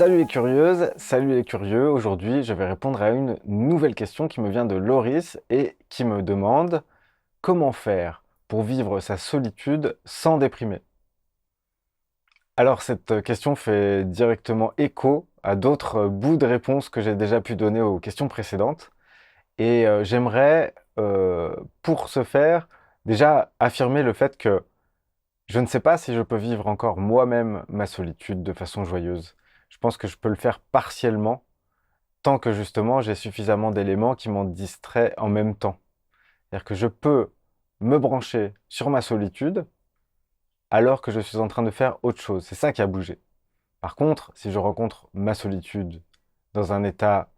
Salut les curieuses, salut les curieux. Aujourd'hui, je vais répondre à une nouvelle question qui me vient de Loris et qui me demande comment faire pour vivre sa solitude sans déprimer. Alors cette question fait directement écho à d'autres bouts de réponses que j'ai déjà pu donner aux questions précédentes et j'aimerais pour ce faire déjà affirmer le fait que je ne sais pas si je peux vivre encore moi-même ma solitude de façon joyeuse. Je pense que je peux le faire partiellement tant que justement j'ai suffisamment d'éléments qui m'en distraient en même temps. C'est-à-dire que je peux me brancher sur ma solitude alors que je suis en train de faire autre chose. C'est ça qui a bougé. Par contre, si je rencontre ma solitude dans un état,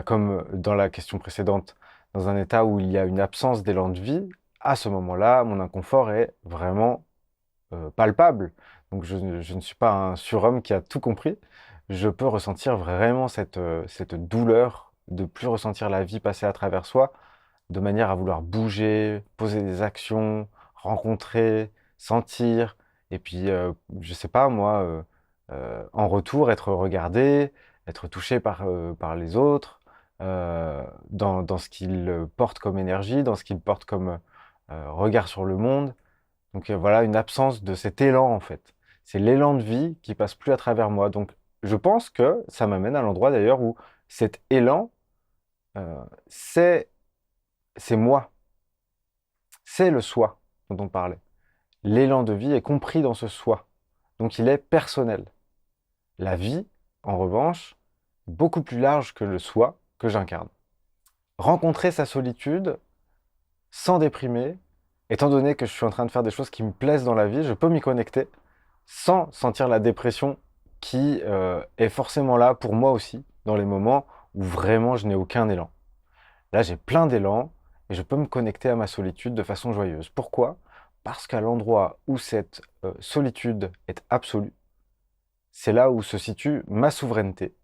comme dans la question précédente, dans un état où il y a une absence d'élan de vie, à ce moment-là, mon inconfort est vraiment palpable. Donc je ne suis pas un surhomme qui a tout compris. Je peux ressentir vraiment cette douleur de plus ressentir la vie passer à travers soi, de manière à vouloir bouger, poser des actions, rencontrer, sentir, et puis, je sais pas moi, en retour, être regardé, être touché par les autres, dans ce qu'ils portent comme énergie, dans ce qu'ils portent comme regard sur le monde. Donc voilà, une absence de cet élan en fait. C'est l'élan de vie qui passe plus à travers moi. Donc je pense que ça m'amène à l'endroit d'ailleurs où cet élan, c'est moi, c'est le soi dont on parlait. L'élan de vie est compris dans ce soi, donc il est personnel. La vie, en revanche, est beaucoup plus large que le soi que j'incarne. Rencontrer sa solitude sans déprimer, étant donné que je suis en train de faire des choses qui me plaisent dans la vie, je peux m'y connecter sans sentir la dépression qui est forcément là pour moi aussi, dans les moments où vraiment je n'ai aucun élan. Là, j'ai plein d'élan et je peux me connecter à ma solitude de façon joyeuse. Pourquoi? Parce qu'à l'endroit où cette solitude est absolue, c'est là où se situe ma souveraineté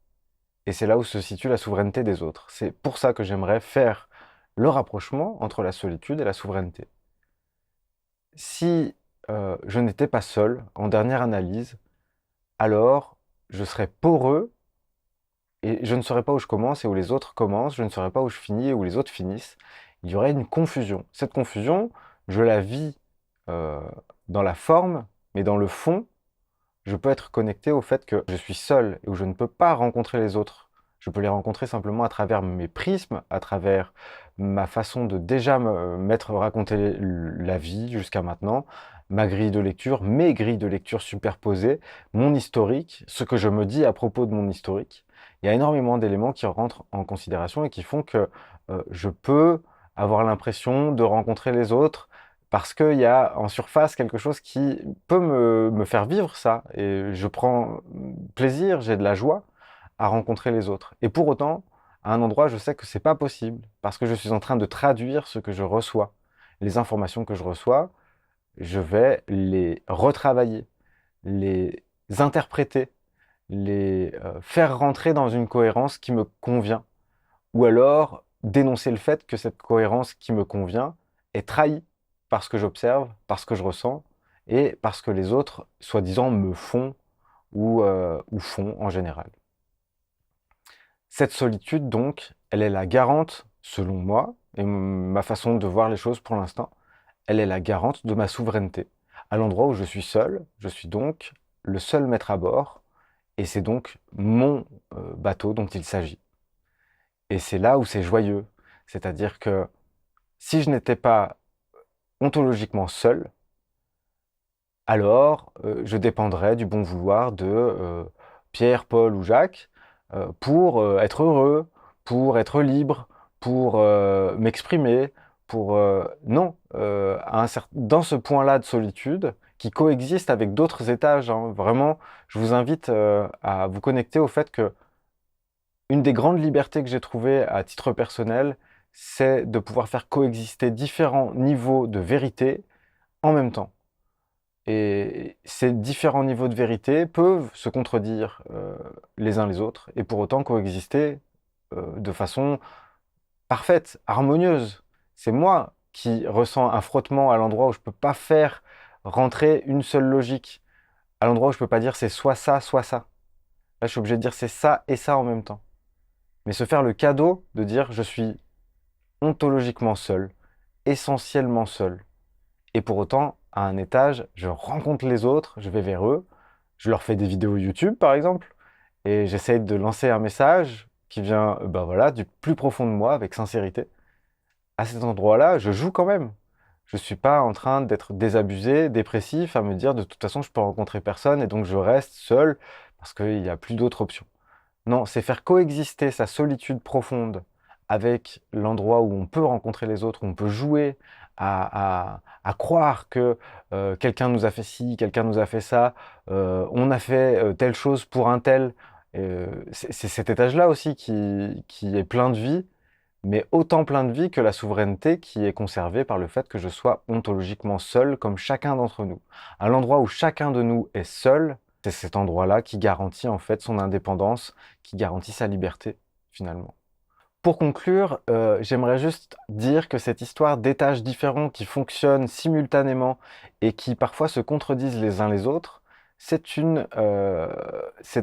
et c'est là où se situe la souveraineté des autres. C'est pour ça que j'aimerais faire le rapprochement entre la solitude et la souveraineté. Si je n'étais pas seul, en dernière analyse, alors je serais poreux et je ne saurais pas où je commence et où les autres commencent, je ne saurais pas où je finis et où les autres finissent. Il y aurait une confusion. Cette confusion, je la vis euh, dans la forme, mais dans le fond, je peux être connecté au fait que je suis seul et où je ne peux pas rencontrer les autres. Je peux les rencontrer simplement à travers mes prismes, à travers ma façon de déjà m'être raconté la vie jusqu'à maintenant, ma grille de lecture, mes grilles de lecture superposées, mon historique, ce que je me dis à propos de mon historique. Il y a énormément d'éléments qui rentrent en considération et qui font que je peux avoir l'impression de rencontrer les autres parce qu'il y a en surface quelque chose qui peut me faire vivre ça. Et je prends plaisir, j'ai de la joie à rencontrer les autres. Et pour autant, à un endroit, je sais que c'est pas possible, parce que je suis en train de traduire ce que je reçois. Les informations que je reçois, je vais les retravailler, les interpréter, les faire rentrer dans une cohérence qui me convient. Ou alors dénoncer le fait que cette cohérence qui me convient est trahie par ce que j'observe, par ce que je ressens, et parce que les autres, soi-disant, me font ou font en général. Cette solitude, donc, elle est la garante, selon moi, et ma façon de voir les choses pour l'instant, elle est la garante de ma souveraineté. À l'endroit où je suis seul, je suis donc le seul maître à bord, et c'est donc mon bateau dont il s'agit. Et c'est là où c'est joyeux. C'est-à-dire que si je n'étais pas ontologiquement seul, alors je dépendrais du bon vouloir de Pierre, Paul ou Jacques pour être heureux, pour être libre, pour m'exprimer, pour... non, dans ce point-là de solitude, qui coexiste avec d'autres étages, hein, vraiment, je vous invite à vous connecter au fait que une des grandes libertés que j'ai trouvées à titre personnel, c'est de pouvoir faire coexister différents niveaux de vérité en même temps. Et ces différents niveaux de vérité peuvent se contredire les uns les autres et pour autant coexister de façon parfaite, harmonieuse. C'est moi qui ressens un frottement à l'endroit où je ne peux pas faire rentrer une seule logique, à l'endroit où je ne peux pas dire c'est soit ça, soit ça. Là, je suis obligé de dire c'est ça et ça en même temps. Mais se faire le cadeau de dire je suis ontologiquement seul, essentiellement seul. Et pour autant, à un étage, je rencontre les autres, je vais vers eux, je leur fais des vidéos YouTube par exemple, et j'essaye de lancer un message qui vient ben voilà, du plus profond de moi, avec sincérité. À cet endroit-là, je joue quand même. Je ne suis pas en train d'être désabusé, dépressif, à me dire de toute façon je peux rencontrer personne et donc je reste seul parce qu'il n'y a plus d'autres options. Non, c'est faire coexister sa solitude profonde avec l'endroit où on peut rencontrer les autres, où on peut jouer, à croire que quelqu'un nous a fait ci, quelqu'un nous a fait ça, on a fait telle chose pour un tel. C'est cet étage-là aussi qui est plein de vie, mais autant plein de vie que la souveraineté qui est conservée par le fait que je sois ontologiquement seul comme chacun d'entre nous. À l'endroit où chacun de nous est seul, c'est cet endroit-là qui garantit en fait son indépendance, qui garantit sa liberté finalement. Pour conclure, j'aimerais juste dire que cette histoire d'étages différents qui fonctionnent simultanément et qui parfois se contredisent les uns les autres, c'est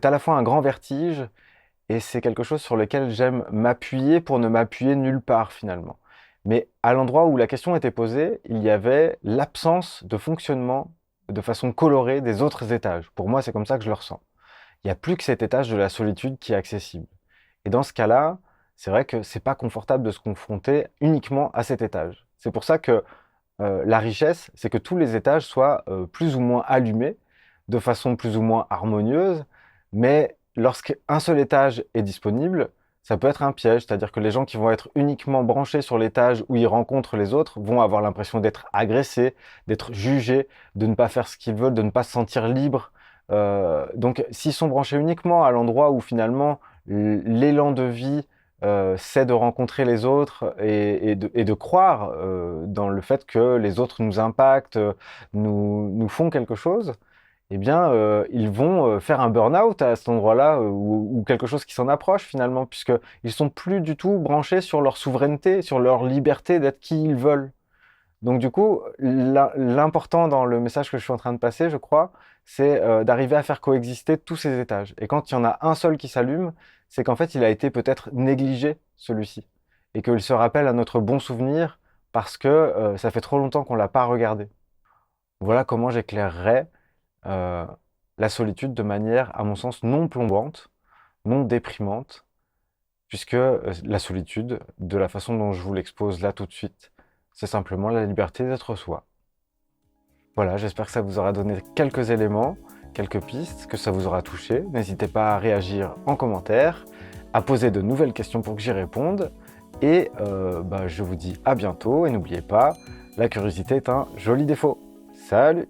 à la fois un grand vertige et c'est quelque chose sur lequel j'aime m'appuyer pour ne m'appuyer nulle part finalement. Mais à l'endroit où la question était posée, il y avait l'absence de fonctionnement de façon colorée des autres étages. Pour moi, c'est comme ça que je le ressens. Il n'y a plus que cet étage de la solitude qui est accessible. Et dans ce cas-là, c'est vrai que c'est pas confortable de se confronter uniquement à cet étage. C'est pour ça que la richesse, c'est que tous les étages soient plus ou moins allumés, de façon plus ou moins harmonieuse, mais lorsqu'un seul étage est disponible, ça peut être un piège, c'est-à-dire que les gens qui vont être uniquement branchés sur l'étage où ils rencontrent les autres vont avoir l'impression d'être agressés, d'être jugés, de ne pas faire ce qu'ils veulent, de ne pas se sentir libres. Donc s'ils sont branchés uniquement à l'endroit où finalement l'élan de vie c'est de rencontrer les autres et de croire dans le fait que les autres nous impactent, nous font quelque chose, eh bien, ils vont faire un burn-out à cet endroit-là ou quelque chose qui s'en approche finalement, puisqu'ils sont plus du tout branchés sur leur souveraineté, sur leur liberté d'être qui ils veulent. Donc du coup, l'important dans le message que je suis en train de passer, je crois, c'est d'arriver à faire coexister tous ces étages. Et quand il y en a un seul qui s'allume, c'est qu'en fait, il a été peut-être négligé, celui-ci. Et qu'il se rappelle à notre bon souvenir parce que ça fait trop longtemps qu'on l'a pas regardé. Voilà comment j'éclairerais euh, la solitude de manière, à mon sens, non plombante, non déprimante, puisque la solitude, de la façon dont je vous l'expose là tout de suite, c'est simplement la liberté d'être soi. Voilà, j'espère que ça vous aura donné quelques éléments, quelques pistes, que ça vous aura touché. N'hésitez pas à réagir en commentaire, à poser de nouvelles questions pour que j'y réponde. Et je vous dis à bientôt et n'oubliez pas, la curiosité est un joli défaut. Salut!